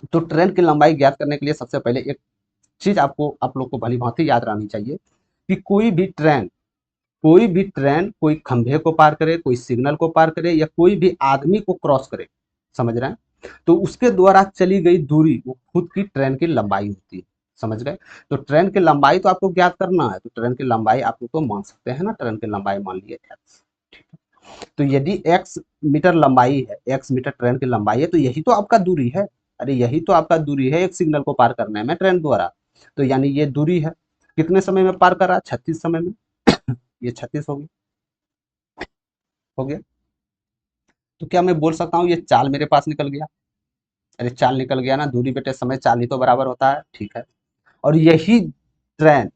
तो ट्रेन की लंबाई ज्ञात करने के लिए सबसे पहले एक चीज आपको, आप लोग को भली भांति याद रहनी चाहिए कि कोई भी ट्रेन कोई खंभे को पार करे, कोई सिग्नल को पार करे, या कोई भी आदमी को क्रॉस करे, समझ रहे हैं, तो उसके द्वारा चली गई दूरी वो खुद की ट्रेन की लंबाई होती है। समझ गए? तो ट्रेन की लंबाई तो आपको ज्ञात करना है। तो ट्रेन की लंबाई आप लोग तो मान सकते हैं ना, ट्रेन की लंबाई मान लिए एक्स। ठीक है, तो यदि एक्स मीटर लंबाई है, एक्स मीटर ट्रेन की लंबाई है, तो यही तो आपका दूरी है। अरे यही तो आपका दूरी है एक सिग्नल को पार करने में ट्रेन द्वारा। तो यानी ये दूरी है, कितने समय में पार कर रहा है? 36 समय में। ये 36 हो गया, हो गया। तो क्या मैं बोल सकता हूँ ये चाल मेरे पास निकल गया? अरे चाल निकल गया ना, दूरी बेटे समय चाल ही तो बराबर होता है। ठीक है, और यही ट्रेन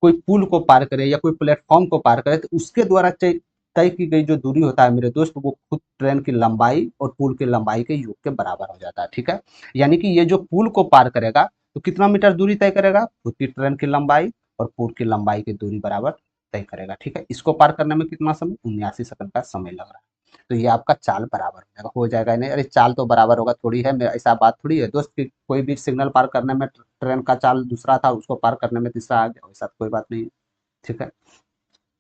कोई पुल को पार करे या कोई प्लेटफॉर्म को पार करे तो उसके द्वारा तय तय की गई जो दूरी होता है मेरे दोस्त, वो खुद ट्रेन की लंबाई और पुल की लंबाई के योग के बराबर हो जाता है। ठीक है, यानी कि ये जो पुल को पार करेगा तो कितना मीटर दूरी तय करेगा? खुद की ट्रेन की लंबाई और पुल की लंबाई की दूरी बराबर तय करेगा। ठीक है, इसको पार करने में कितना समय? 79 सेकंड का समय लग रहा है। तो ये आपका चाल बराबर हो जाएगा नहीं? अरे चाल तो बराबर होगा थोड़ी है, ऐसा बात थोड़ी है दोस्त कि कोई भी सिग्नल पार करने में ट्रेन का चाल दूसरा था, उसको पार करने में तीसरा आ गया, वैसा तो कोई बात नहीं है। ठीक है,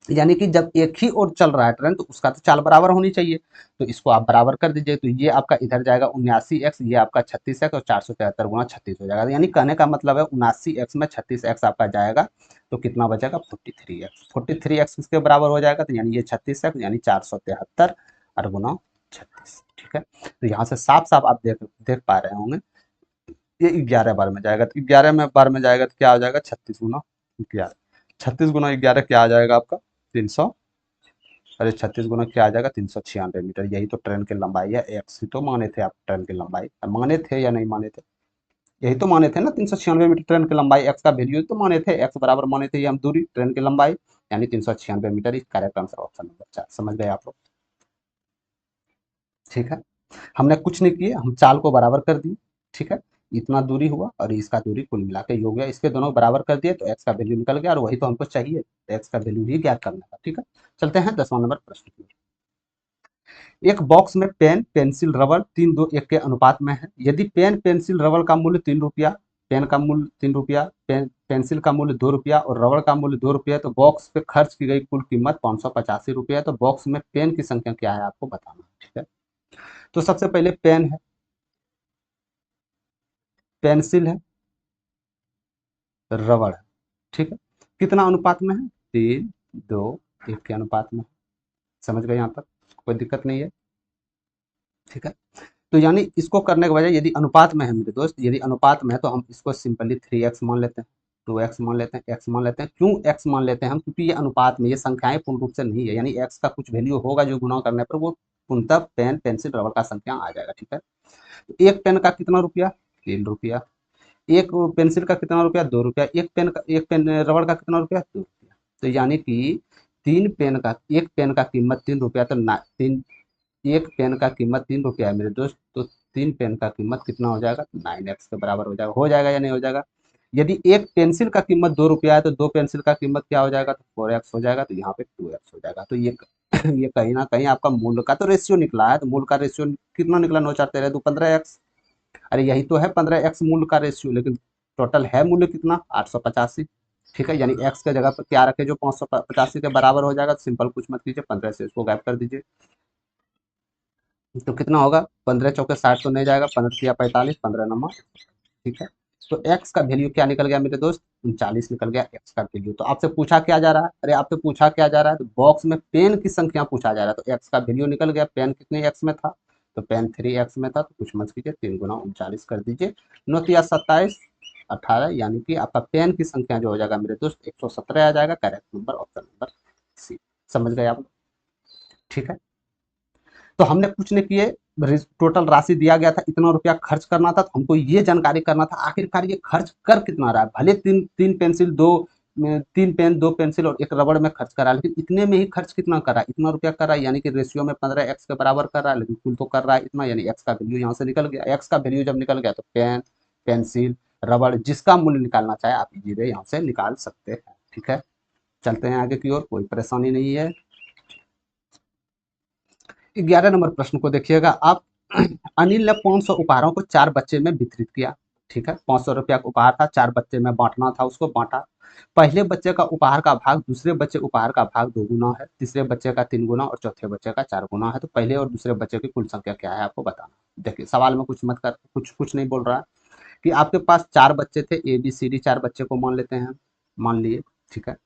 यानी कि जब एक ही ओर चल रहा है ट्रेन तो उसका तो चाल बराबर होनी चाहिए। तो इसको आप बराबर कर दीजिए, तो ये आपका इधर जाएगा 79 एक्स, ये आपका 36 एक्स, और 473 गुना 36 हो जाएगा। यानी कहने का मतलब है 79 एक्स में 36 एक्स आपका जाएगा, तो कितना बचेगा? 43 एक्स। 43 एक्स किसके बराबर हो जाएगा? तो यानी ये 36 एक्स, यानी 473 और गुना 36। ठीक है, तो यहाँ से साफ साफ आप देख देख पा रहे होंगे, ये 11 बार में जाएगा। तो 11 में बार में जाएगा तो क्या हो जाएगा? 36 गुना 11। 36 गुना 11 क्या आ जाएगा आपका? 300। अरे 36 गुना क्या आ जाएगा? 396 मीटर। यही तो ट्रेन की लंबाई है। एक्स ही तो माने थे आप, ट्रेन की लंबाई माने थे या नहीं माने थे? यही तो माने थे ना, 396 मीटर ट्रेन की लंबाई। एक्स का वैल्यू तो माने थे, एक्स बराबर माने थे ये हम दूरी ट्रेन की लंबाई, यानी 396 मीटर। इस करेक्ट आंसर ऑप्शन नंबर 4। समझ गए आप लोग? ठीक है, हमने कुछ नहीं किए, हम चाल को बराबर कर दिए। ठीक है, इतना दूरी हुआ और इसका दूरी कुल मिला के योग गया, इसके दोनों बराबर कर दिए तो एक्स का वैल्यू निकल गया, और वही तो हमको चाहिए, तो एक्स का वैल्यू ही ज्ञात करना था। ठीक है, चलते हैं 10वां नंबर प्रश्न की। एक बॉक्स में पेन पेंसिल रबड़ 3-2-1 के अनुपात में है। यदि पेन पेंसिल रबड़ का मूल्य 3 रुपया, पेन का मूल्य 3 रुपया, पेंसिल का मूल्य 2 रुपया और रबड़ का मूल्य 2 रुपया, तो बॉक्स पे खर्च की गई कुल कीमत 585 रुपया। तो बॉक्स में पेन की संख्या क्या है आपको बताना है। ठीक है, तो सबसे पहले पेन है, पेंसिल है, रबड़ है। ठीक है, कितना अनुपात में है? 3 2 1 के अनुपात में। समझ गए यहाँ तक, कोई दिक्कत नहीं है। ठीक है, तो यानी इसको करने के बजाय यदि अनुपात में है मेरे दोस्त, यदि अनुपात में है तो हम इसको सिंपली 3x मान लेते हैं, 2x मान लेते हैं, x मान लेते हैं। क्यों x मान लेते हैं हम? क्योंकि ये अनुपात में, ये संख्याएं पूर्ण रूप से नहीं है, यानी x का कुछ वैल्यू होगा जो गुणा करने पर वो पूर्णतः पेन पेंसिल रबड़ का संख्या आ जाएगा। ठीक है, तो एक पेन का कितना रुपया? 3 रुपया। एक पेंसिल का कितना रुपया? 2 रुपया। एक पेन रबड़ का कितना रुपया? 2 रुपया। तो यानी कि तीन पेन का, एक पेन का कीमत 3 रुपया, तो तीन, एक पेन का कीमत 3 रुपया है मेरे दोस्त, तो तीन पेन का कीमत कितना हो जाएगा? 9x के बराबर हो जाएगा या नहीं हो जाएगा? यदि एक पेंसिल का कीमत 2 रुपया है तो दो पेंसिल का कीमत क्या हो जाएगा? तो 4x हो जाएगा, तो यहाँ पे 2x हो जाएगा। तो ये ये कहीं ना कहीं आपका मूल्य का तो रेशियो निकला है, तो मूल्य का रेशियो कितना निकला? 9 4 13 2 15x। अरे यही तो है 15x मूल्य का रेशियो, लेकिन टोटल है मूल्य कितना? 885। ठीक है, यानी x के जगह पर क्या रखे जो 585 के बराबर हो जाएगा? तो सिंपल कुछ मत कीजिए, 15 से इसको गायब कर दीजिए, तो कितना होगा? 15 चौके 60 तो नहीं जाएगा, 15 या 45, 15 नंबर। ठीक है, तो x का वैल्यू क्या निकल गया मेरे दोस्त? 39 निकल गया x का वैल्यू। तो आपसे पूछा क्या जा रहा है? अरे आपसे पूछा क्या जा रहा है? तो बॉक्स में पेन की संख्या पूछा जा रहा है, तो x का वैल्यू निकल गया। पेन कितने x में था? तो पेन 3x में था, तो कुछ मत कीजिए, 3 गुना 39 कर दीजिए, 9 या 27 18, यानी कि आपका पेन की संख्या जो हो जाएगा मेरे दोस्त 117 आ जाएगा। Correct number option number C. समझ गए आप? ठीक है, तो हमने कुछ नहीं किए, टोटल राशि दिया गया था, इतना रुपया खर्च करना था, तो हमको ये जानकारी करना था आखिरकार ये खर्च कर कितना रहा है। भले तीन तीन पेंसिल, दो तीन पेन, दो पेंसिल और एक रबड़ में खर्च करा, लेकिन इतने में ही खर्च कितना कर रहा है? इतना रुपया कर रहा है, यानी कि रेशियो में 15x के बराबर कर रहा है, लेकिन कुल तो कर रहा है इतना, यानी एक्स का वैल्यू यहाँ से निकल गया। एक्स का वैल्यू जब निकल गया तो पेन, पेंसिल, रबड़ जिसका मूल्य निकालना चाहे आप इजीली यहाँ से निकाल सकते हैं। ठीक है, चलते हैं आगे की ओर, कोई परेशानी नहीं है। 11 नंबर प्रश्न को देखिएगा आप। अनिल ने 500 उपहारों को 4 बच्चे में वितरित किया। ठीक है, 500 रुपया का उपहार था, 4 बच्चे में बांटना था, उसको बांटा। पहले बच्चे का उपहार का भाग दूसरे बच्चे उपहार का भाग 2 गुना है, तीसरे बच्चे का 3 गुना और चौथे बच्चे का 4 गुना है। तो पहले और दूसरे बच्चे की कुल संख्या क्या है आपको बताना। देखिए सवाल में कुछ मत कर, कुछ नहीं बोल रहा है कि आपके पास 4 बच्चे थे, ए बी सी डी, 4 बच्चे को मान लेते हैं, मान लिए। ठीक है,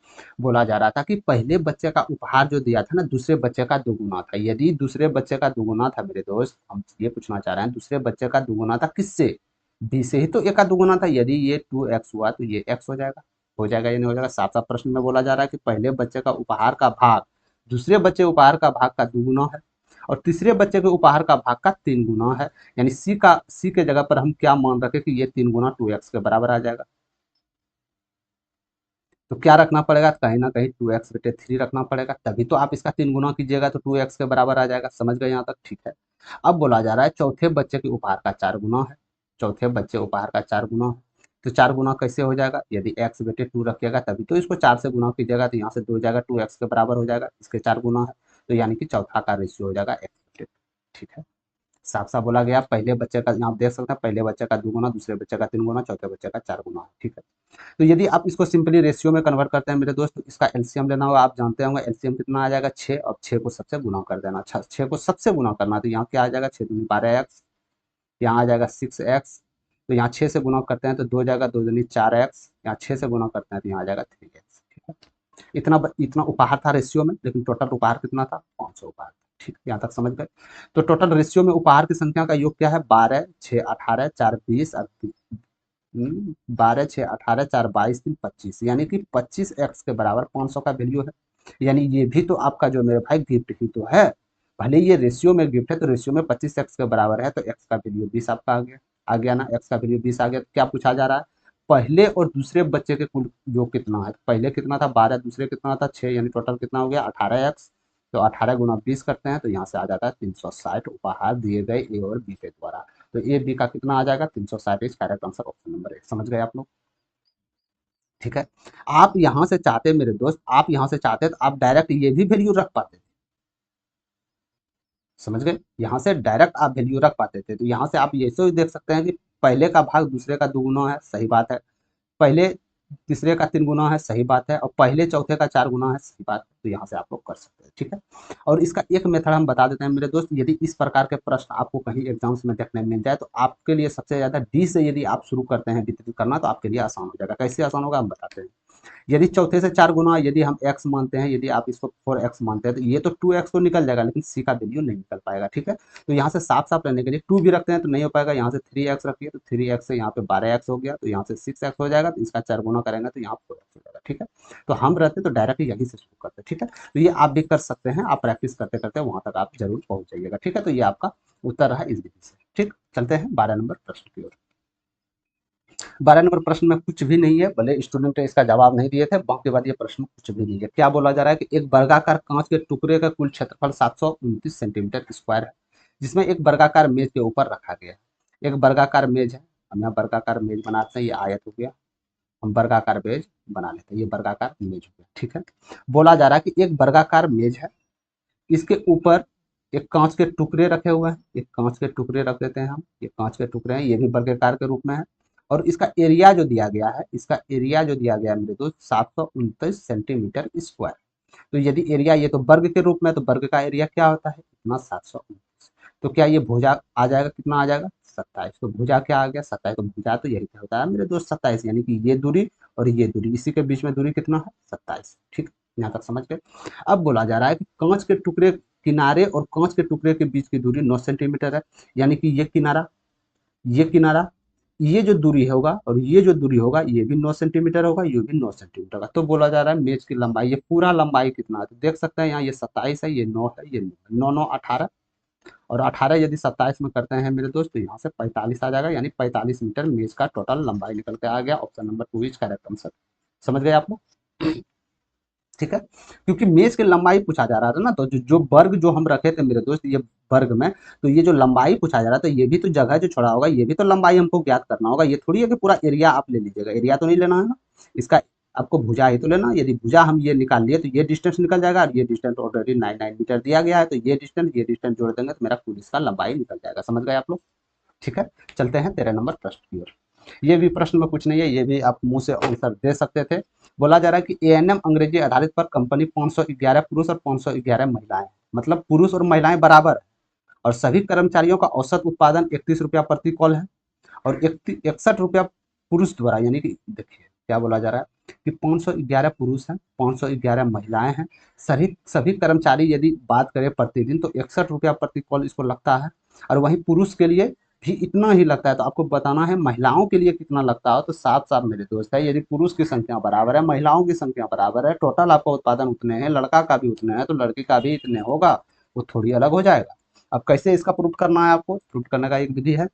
बोला जा रहा था कि पहले बच्चे का उपहार जो दिया था ना, दूसरे बच्चे का दुगुना था। यदि दूसरे बच्चे का दुगुना था मेरे दोस्त, हम ये पूछना चाह रहे हैं, दूसरे बच्चे का दुगुना था किससे? बी से ही तो ए का दुगुना था। यदि ये 2x हुआ तो ये x हो जाएगा। हो जाएगा या नहीं हो जाएगा? साफ साफ प्रश्न में बोला जा रहा है कि पहले बच्चे का उपहार का भाग दूसरे बच्चे उपहार का भाग का दुगुना है, और तीसरे बच्चे के उपहार का भाग का 3 गुना है। यानी सी के जगह पर हम क्या मान रखे कि ये 3 गुना 2x के बराबर आ जाएगा। तो क्या रखना पड़ेगा? कहीं ना कहीं 2x/3 रखना पड़ेगा, तभी तो आप इसका 3 गुना कीजिएगा तो 2x के बराबर आ जाएगा। समझ गए यहाँ तक? ठीक है, अब बोला जा रहा है चौथे बच्चे के उपहार का 4 गुना है। चौथे बच्चे उपहार का 4 गुना है, तो 4 गुना कैसे हो जाएगा? यदि x/2 रखिएगा तभी तो इसको 4 से गुना कीजिएगा, तो यहाँ से 2 हो जाएगा, 2x के बराबर हो जाएगा, इसके 4 गुना है, तो यानी कि चौथा का रेशियो हो जाएगा x/2। ठीक है, साफ साफ बोला गया। पहले बच्चे का यहाँ आप देख सकते हैं, पहले बच्चे का 2 गुना, दूसरे बच्चे का 3 गुना, चौथे बच्चे का 4 गुना है। ठीक है, तो यदि आप इसको सिंपली रेशियो में कन्वर्ट करते हैं मेरे दोस्त, तो इसका एलसीएम लेना होगा। आप जानते होंगे एलसीएम कितना आ जाएगा? 6, और 6 को सबसे गुना कर देना। अच्छा, 6 को सबसे गुना करना, तो यहाँ क्या आ जाएगा? 6 दूनी 12x, यहाँ आ जाएगा 6x, तो यहाँ 6 से गुना करते हैं तो 2 जाएगा, 2 दूनी 4x, यहाँ 6 से गुना करते हैं तो यहाँ आ जाएगा 3x। ठीक है, इतना उपहार था रेशियो में, लेकिन टोटल उपहार कितना था? 500 उपहार। ठीक, यहाँ तक समझ गए? तो टोटल रेशियो में उपहार की संख्या का योग क्या है? 12 6 18 4 20 और 12 6 18 4 22 3 25, यानी कि 25x के बराबर 500 का वैल्यू है। यानी ये भी तो आपका जो मेरे भाई गिफ्ट ही तो है। भले ये रेशियो में गिफ्ट है, तो रेशियो में 25x के बराबर है, तो x का वैल्यू 20 आपका आ गया ना? x का वैल्यू 20 आ गया, तो क्या पूछा जा रहा है? पहले और दूसरे बच्चे के कुल योग कितना है? पहले कितना था? 12, दूसरे कितना था? 6, यानी टोटल कितना हो गया? 18x। तो 18 गुना 20 करते हैं तो यहाँ से आ जाता है 360 उपहार दिए गए ए और बी के द्वारा। तो ए बी का कितना आ जाएगा? 360 is correct answer, option number 1। समझ गए आप लोग? ठीक है, आप यहाँ से चाहते मेरे दोस्त, आप यहाँ से चाहते तो आप डायरेक्ट ये भी वैल्यू रख पाते थे। समझ गए? यहाँ से डायरेक्ट आप वैल्यू रख पाते थे, तो यहाँ से आप ये तो देख सकते हैं कि पहले का भाग दूसरे का दुगुना है, सही बात है। पहले तीसरे का 3 गुना है, सही बात है, और पहले चौथे का 4 गुना है, सही बात है। तो यहाँ से आप लोग कर सकते हैं। ठीक है, और इसका एक मेथड हम बता देते हैं मेरे दोस्त। यदि इस प्रकार के प्रश्न आपको कहीं एग्जाम्स में देखने मिल जाए, तो आपके लिए सबसे ज़्यादा डी से यदि आप शुरू करते हैं वितरित करना, तो आपके लिए आसान हो जाएगा। कैसे आसान होगा हम बताते हैं। यदि चौथे से 4 गुना यदि हम x मानते हैं, यदि आप इसको 4x मानते हैं, तो ये तो 2x तो निकल जाएगा, लेकिन c का वैल्यू नहीं निकल पाएगा। ठीक है, तो यहाँ से साफ साफ रहने के लिए 2 भी रखते हैं तो नहीं हो पाएगा, यहाँ से 3x रखिए तो 3x से यहाँ पे 12x हो गया, तो यहाँ से 6x हो जाएगा, तो इसका 4 गुना करेंगे तो यहाँ 4x हो जाएगा। ठीक है, तो हम रहते तो डायरेक्ट यही से शुरू करते। ठीक है, तो ये आप भी कर सकते हैं, आप प्रैक्टिस करते करते वहां तक आप जरूर पहुंच जाइएगा। ठीक है, तो ये आपका उत्तर रहा इस विधि से। ठीक, चलते हैं 12 नंबर प्रश्न की ओर। 12 नंबर प्रश्न में कुछ भी नहीं है, भले स्टूडेंट इसका जवाब नहीं दिए थे, बाकी बाद ये प्रश्न कुछ भी नहीं है। क्या बोला जा रहा है कि एक वर्गाकार कांच के टुकड़े का कुल क्षेत्रफल 729 सेंटीमीटर स्क्वायर है, जिसमें एक वर्गाकार मेज के ऊपर रखा गया है। एक वर्गाकार मेज है, हम यहाँ वर्गाकार मेज बनाते हैं, ये आयत हो गया, हम वर्गाकार मेज बना लेते हैं, ये वर्गाकार मेज हो गया। ठीक है, बोला जा रहा है कि एक वर्गाकार मेज है, इसके ऊपर एक कांच के टुकड़े रखे हुए हैं, एक कांच के टुकड़े रख देते हैं हम, ये कांच के टुकड़े हैं, ये भी वर्गाकार के रूप में है, और इसका एरिया जो दिया गया है, इसका एरिया जो दिया गया है मेरे दोस्त 729 सेंटीमीटर स्क्वायर। तो यदि एरिया ये तो वर्ग के रूप में, तो वर्ग का एरिया क्या होता है, इतना 729। तो क्या ये भुजा आ जाएगा, कितना आ जाएगा 27। तो भुजा क्या आ गया 27, तो भुजा तो यही क्या होता है मेरे दोस्त 27, यानी कि ये दूरी और ये दूरी, इसी के बीच में दूरी कितना है 27। ठीक, यहाँ तक समझ गए। अब बोला जा रहा है कि कांच के टुकड़े किनारे और कांच के टुकड़े के बीच की दूरी 9 सेंटीमीटर है, यानी कि ये किनारा, ये किनारा, ये जो दूरी होगा और ये जो दूरी होगा ये भी 9 सेंटीमीटर होगा, ये भी 9 सेंटीमीटर होगा। तो बोला जा रहा है मेज की लंबाई, ये पूरा लंबाई कितना है, तो देख सकते हैं यहाँ ये 27 है, ये 9 है, ये 9 9 18, और 18 यदि 27 में करते हैं मेरे दोस्त, तो यहाँ से 45 आ जाएगा, यानी 45 मीटर मेज का टोटल लंबाई निकल के आ गया। Option number 2 is correct answer. समझ गए आप लोग? ठीक है, क्योंकि मेज की लंबाई पूछा जा रहा था ना, तो जो वर्ग जो हम रखे थे मेरे दोस्त ये वर्ग में, तो ये जो लंबाई पूछा जा रहा था, ये भी तो जगह जो छोड़ा होगा, ये भी तो लंबाई हमको ज्ञात करना होगा। ये थोड़ी है कि पूरा एरिया आप ले लीजिएगा, एरिया तो नहीं लेना है ना, इसका आपको भुजा ही तो लेना। यदि भुजा हम ये निकाल लिए तो ये डिस्टेंस निकल जाएगा, और ये डिस्टेंस ऑलरेडी 9 मीटर दिया गया है, तो ये डिस्टेंस जोड़ देंगे तो मेरा पूरी इसका लंबाई निकल जाएगा। समझ गए आप लोग? ठीक है, चलते हैं 13 नंबर प्रश्न की ओर। ये भी प्रश्न में कुछ नहीं है, ये भी आप मुंह से आंसर दे सकते थे। बोला जा रहा है कि एएनएम अंग्रेजी आधारित पर कंपनी 511 पुरुष और 511 महिलाएं, मतलब पुरुष और महिलाएं बराबर है, और सभी कर्मचारियों का औसत उत्पादन 31 रुपया प्रति कॉल है, और 61 रुपया पुरुष द्वारा, यानी कि देखिए क्या बोला जा रहा है कि 511 पुरुष हैं, 511 महिलाएं हैं, सभी सभी कर्मचारी यदि बात करें प्रतिदिन तो 61 रुपया प्रति कॉल इसको लगता है, और वहीं पुरुष के लिए भी इतना ही लगता है। तो आपको बताना है महिलाओं के लिए कितना लगता है, तो साफ साफ मेरे दोस्त है, यदि पुरुष की संख्या बराबर है, महिलाओं की संख्या बराबर है, टोटल आपका उत्पादन उतने हैं, लड़का का भी उतने हैं, तो लड़की का भी इतने होगा, वो थोड़ी अलग हो जाएगा। अब कैसे इसका प्रूफ करना है, आपको प्रूफ करने का एक विधि है,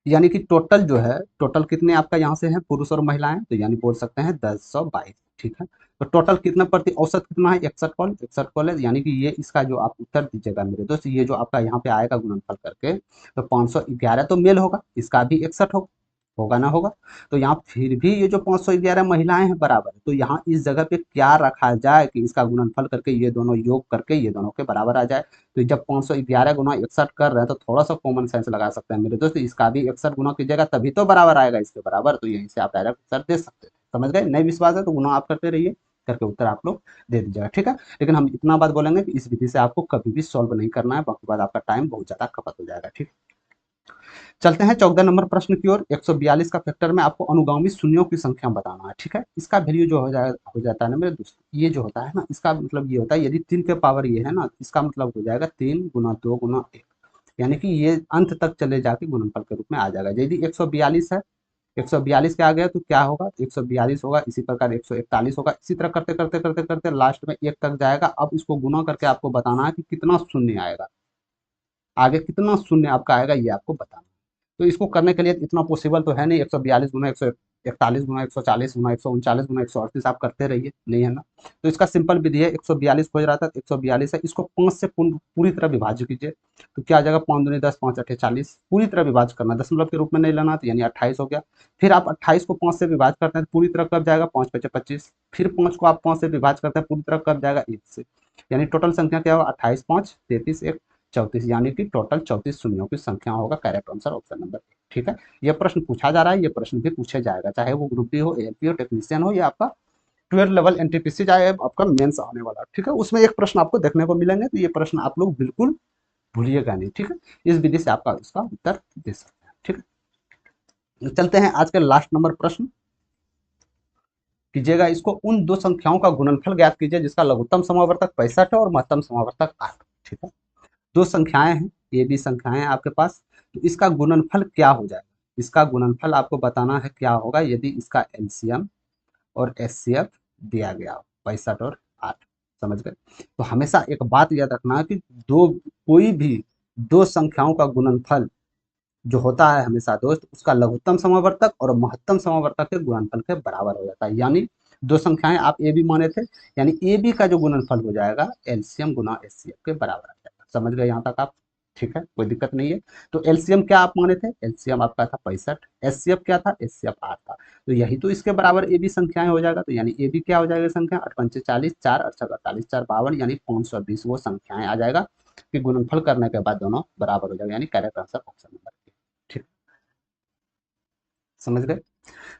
यानी कि टोटल जो है, टोटल कितने आपका यहाँ से है पुरुष और महिलाएं, तो यानी बोल सकते हैं 1022। ठीक है, तो टोटल कितना प्रति औसत कितना है 61 कॉल, 61 कॉल है, यानी कि ये इसका जो आप उत्तर दीजिएगा मेरे दोस्त, ये जो आपका यहाँ पे आएगा गुणनफल करके, तो 511 तो मेल होगा, इसका भी 61 होगा, होगा ना होगा। तो यहाँ फिर भी ये जो 511 महिलाएं हैं बराबर है, तो यहाँ इस जगह पे क्या रखा जाए कि इसका गुणनफल करके ये दोनों योग करके ये दोनों के बराबर आ जाए। तो जब 511 गुना 61 कर रहे हैं तो थोड़ा सा कॉमन सेंस लगा सकते हैं मेरे दोस्त, इसका भी 61 गुना कीजिएगा तभी तो बराबर आएगा इसके बराबर, तो यहीं से आप डायरेक्ट उत्तर दे सकते हैं। समझ गए? नहीं विश्वास है तो गुना आप करते रहिए, करके उत्तर आप लोग दे दीजिएगा। ठीक है, लेकिन हम इतना बात बोलेंगे कि इस विधि से आपको कभी भी सॉल्व नहीं करना है, बाकी बाद आपका टाइम बहुत ज्यादा खपत हो जाएगा। ठीक, चलते हैं 14 नंबर प्रश्न की ओर। 142 का फैक्टर में आपको अनुगामी शून्यों की संख्या बताना है। ठीक है, इसका वैल्यू जो हो जाता है ना मेरे दोस्त, ये जो होता है ना, इसका मतलब ये होता है यदि 3 के पावर ये है ना, इसका मतलब हो जाएगा 3 गुना 2 गुना 1, यानी कि ये अंत तक चले जाके गुणनफल के रूप में आ जाएगा। यदि 142 है, 142 के आ गया तो क्या होगा, 142 होगा, इसी प्रकार 141 होगा, इसी तरह करते करते करते करते लास्ट में 1 तक जाएगा। अब इसको गुना करके आपको बताना है कि कितना शून्य आएगा, आगे कितना शून्य आपका आएगा ये आपको बताना। तो इसको करने के लिए इतना पॉसिबल तो है नहीं, 142 गुना 141 गुना 140 गुना 139 गुना 138 आप करते रहिए, नहीं है ना। तो इसका सिंपल विधि है, 142 खोज रहा था, 142 है, इसको 5 से पूरी तरह विभाजित कीजिए, तो क्या आ जाएगा 5 दूनी 10, 5 अठे 40, पूरी तरह विभाजित करना, दशमलव के रूप में नहीं लेना, तो यानी 28 हो गया। फिर आप 28 को 5 से विभाजित करते हैं तो पूरी तरह कब जाएगा 5 पचे 25, फिर 5 को आप 5 से विभाजित करते हैं पूरी तरह कब जाएगा 1 से, यानी टोटल संख्या क्या होगा 28 5 33 1 34, यानी कि टोटल 34 शून्यों की संख्या होगा। Correct answer option number. ठीक है, यह प्रश्न पूछा जा रहा है, यह प्रश्न भी पूछा जाएगा, चाहे वो ग्रुप डी हो, एएलपी हो, टेक्नीशियन हो, या आपका 12 लेवल एनटीपीसी चाहे आपका मेंस आने वाला। ठीक है, उसमें एक प्रश्न आपको देखने को मिलेंगे, तो ये प्रश्न आप लोग बिल्कुल भूलिएगा नहीं। ठीक है, इस विधि से आपका उसका उत्तर दे सकते हैं। ठीक है, चलते हैं आज के लास्ट नंबर प्रश्न कीजिएगा इसको, उन दो संख्याओं का गुणनफल ज्ञात कीजिए जिसका लघुत्तम समावर्तक 65 है और महत्तम समावर्तक 8। ठीक है, दो संख्याएं हैं, ए बी संख्याएं हैं आपके पास, तो इसका गुणनफल क्या हो जाएगा? इसका गुणनफल आपको बताना है क्या होगा यदि इसका एलसीएम और एचसीएफ दिया गया हो, 65 और 8। समझ गए? तो हमेशा एक बात याद रखना है कि कोई भी दो संख्याओं का गुणनफल जो होता है हमेशा दोस्त, उसका लघुत्तम समावर्तक और महत्तम समावर्तक के गुणनफल के बराबर हो जाता है। यानी दो संख्याएं आप ए बी माने थे, यानी ए बी का जो गुणनफल हो जाएगा एलसीएम गुना एचसीएफ के बराबर आ जाएगा। समझ गए यहाँ तक आप? ठीक है, कोई दिक्कत नहीं है। तो एलसीएम क्या आप माने थे? एलसीएम आपका था 65, एचसीएफ क्या था? एचसीएफ 8 था। तो यही तो इसके बराबर ए बी संख्याएं हो जाएगा। तो यानी ए बी क्या हो जाएगा संख्या? 8 पंचे 40, 4 8 48, 4 52, यानी 520 वो संख्याएं आ जाएगा कि गुणनफल करने के बाद दोनों बराबर हो जाएगा, यानी करेक्ट आंसर ऑप्शन नंबर। ठीक, समझ गए?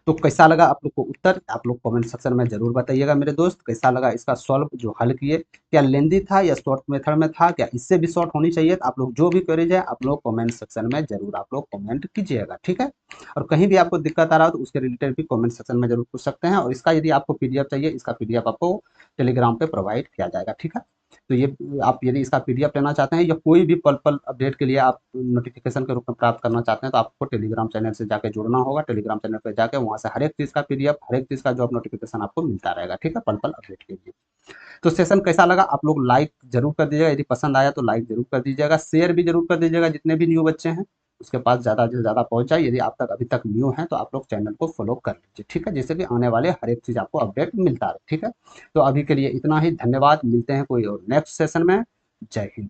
तो कैसा लगा आप लोग को उत्तर? आप लोग कमेंट सेक्शन में जरूर बताइएगा मेरे दोस्त, कैसा लगा इसका सॉल्व जो हल किए? क्या लेंदी था या शॉर्ट मेथड में था? क्या इससे भी शॉर्ट होनी चाहिए? तो आप लोग जो भी क्वेरीज है आप लोग कमेंट सेक्शन में जरूर आप लोग कमेंट कीजिएगा। ठीक है, और कहीं भी आपको दिक्कत आ रहा हो तो उसके रिलेटेड भी कमेंट सेक्शन में जरूर पूछ सकते हैं। और इसका यदि आपको पीडीएफ चाहिए, इसका पीडीएफ आपको टेलीग्राम पे प्रोवाइड किया जाएगा। ठीक है, तो ये आप यदि इसका पीडीएफ लेना चाहते हैं या कोई भी पल पल अपडेट के लिए आप नोटिफिकेशन के रूप में प्राप्त करना चाहते हैं, तो आपको टेलीग्राम चैनल से जाके जुड़ना होगा। टेलीग्राम चैनल पर जाके वहाँ से हर एक चीज़ का पीडीएफ, हर एक चीज़ का जॉब नोटिफिकेशन आपको मिलता रहेगा। ठीक है, पल पल अपडेट के लिए। तो सेशन कैसा लगा आप लोग लाइक जरूर कर दीजिएगा, यदि पसंद आया तो लाइक जरूर कर दीजिएगा, शेयर भी जरूर कर दीजिएगा, जितने भी न्यू बच्चे हैं उसके पास ज़्यादा से ज़्यादा पहुंच जाए। यदि आप तक अभी तक न्यू हैं तो आप लोग चैनल को फॉलो कर लीजिए। ठीक है, जिससे कि आने वाले हर एक चीज़ आपको अपडेट मिलता रहे। ठीक है, तो अभी के लिए इतना ही, धन्यवाद। मिलते हैं कोई और नेक्स्ट सेशन में। जय हिंद।